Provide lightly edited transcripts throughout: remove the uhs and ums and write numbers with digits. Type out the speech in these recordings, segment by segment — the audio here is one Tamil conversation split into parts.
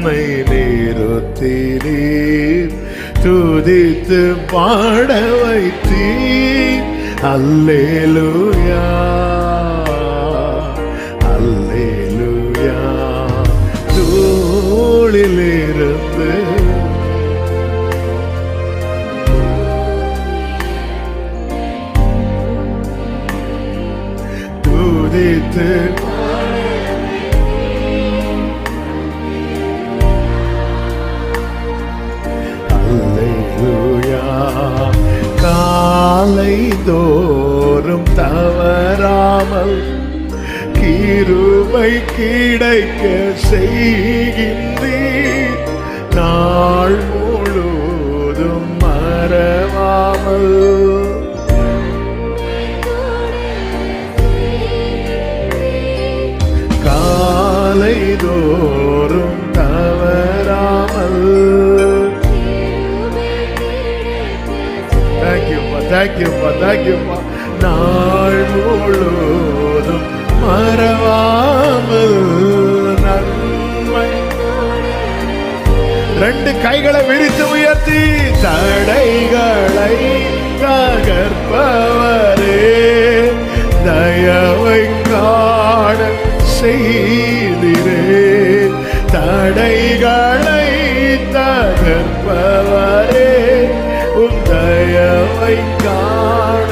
என்னை நிறுத்தினீர், துதித்து பாட வைத்தீர். அல்லேலூயா அல்லேலூயா. தோளிலிருந்து துதித்து அல்லேலூயா. காலை தோறும் தவறாமல் கிருபை கிடைக்க செய்கின்றீர், நாள் முழுதும் மறவாமல். காலை தோறும் தவறாமல். தேங்க்யூப்பா. நாள் முழுதும் மறவாமல் நன்மை. ரெண்டு கைகளை விரித்து உயர்த்தி, தடைகளை தகர்ப்பவரே, தயவை காண செய்திரே. தடைகளை தகர்ப்பவரே, உம் தயவை காண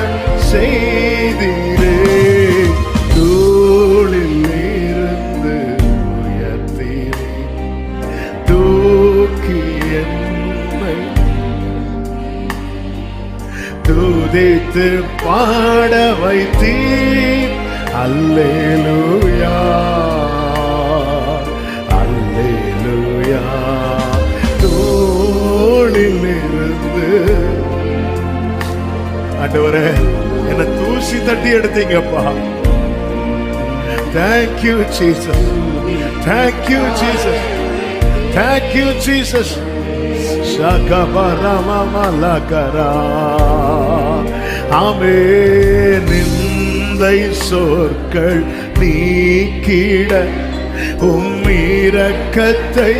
செய்திரே. தூளில் இருந்து உயர்த்தீரே, தூக்கி என்னை துதித்து பாட வைத்தீர். அல்லேலூயா அல்லேலூயா. தோளில் இருந்து ஆண்டவரே என்ன தூசி தட்டி எடுத்தீங்கப்பா. Thank you Jesus, thank you Jesus, thank you Jesus. Shakabaramamalakarā. ஆமென். நிந்தை சொற்கள் நீக்கிட உம் இரக்கத்தை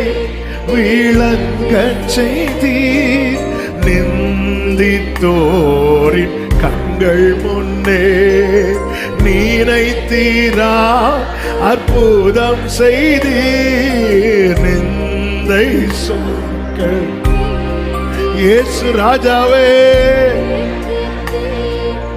விளங்கச் செய்தீர். நிந்தித்தோரின் கண்கள் முன்னே நினைத்தீரா அற்புதம் செய்தீர். நிந்தை சொற்கள் இயேசு ராஜாவே